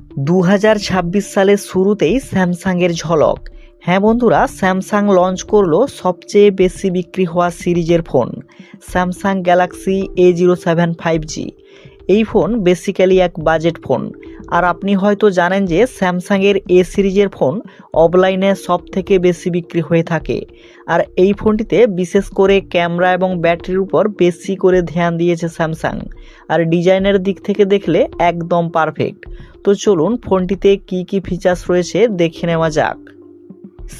2026 সালের শুরুতেই স্যামসাংয়ের ঝলক। হ্যাঁ বন্ধুরা, স্যামসাং লঞ্চ করলো সবচেয়ে বেশি বিক্রি হওয়া সিরিজের phone, Samsung Galaxy A07 5G। এই ফোন বেসিক্যালি এক বাজেট ফোন। আর আপনি হয়তো জানেন যে স্যামসাংয়ের এ সিরিজের ফোন অফলাইনে সব থেকে বেশি বিক্রি হয়ে থাকে। আর এই ফোনটিতে বিশেষ করে ক্যামেরা এবং ব্যাটারির উপর বেশি করে ধ্যান দিয়েছে স্যামসাং। আর ডিজাইনের দিক থেকে দেখলে একদম পারফেক্ট। তো চলুন ফোনটিতে কি কি ফিচার্স রয়েছে দেখে নেওয়া যাক।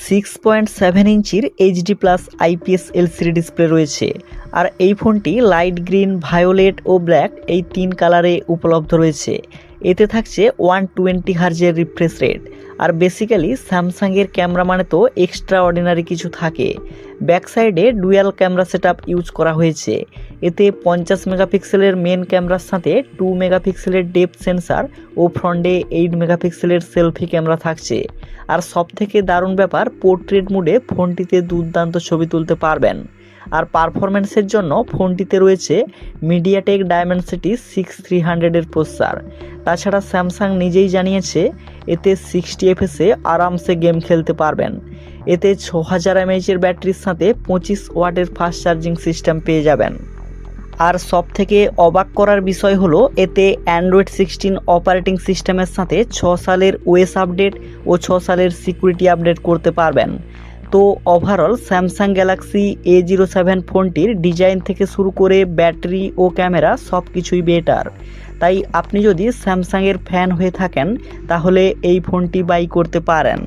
6.7 ইঞ্চির HD+ IPS LCD ডিসপ্লে রয়েছে। আর এই ফোনটি লাইট গ্রিন, ভায়োলেট ও ব্ল্যাক এই 3 কালারে উপলব্ধ রয়েছে। এতে থাকছে 120 হার্জের রিফ্রেশ রেট। আর বেসিক্যালি স্যামসাংয়ের ক্যামেরা মানে তো এক্সট্রা অর্ডিনারি কিছু থাকে। ব্যাক সাইডে ডুয়াল ক্যামেরা সেটআপ ইউজ করা হয়েছে। এতে 50 মেগাপিক্সেলের মেন ক্যামেরার সাথে 2 মেগাপিক্সেলের ডেপথ সেন্সার ও ফ্রন্টে 8 মেগাপিক্সেলের সেলফি ক্যামেরা থাকছে। আর সবথেকে দারুণ ব্যাপার, পোর্ট্রেট মোডে ফোনটিতে দুর্দান্ত ছবি তুলতে পারবেন। আর পারফরম্যান্সের জন্য ফোনটিতে রয়েছে মিডিয়াটেক ডায়মেনসিটি 6300 প্রসেসর। তাছাড়া স্যামসাং নিজেই জানিয়েছে এতে 60 FPS আরামসে গেম খেলতে পারবেন। এতে 6000 mAh ব্যাটারির সাথে 25 ওয়াটের ফাস্ট চার্জিং সিস্টেম পেয়ে যাবেন। আর সবথেকে অবাক করার বিষয় হলো এতে অ্যান্ড্রয়েড 16 অপারেটিং সিস্টেমের সাথে 6 সালের ওএস আপডেট ও 6 সালের সিকিউরিটি আপডেট করতে পারবেন। তো ওভারঅল স্যামসাং গ্যালাক্সি A07 ফোনটির ডিজাইন থেকে শুরু করে ব্যাটারি ও ক্যামেরা সব কিছুই বেটার। তাই আপনি যদি স্যামসাংয়ের ফ্যান হয়ে থাকেন তাহলে এই ফোনটি বাই করতে পারেন।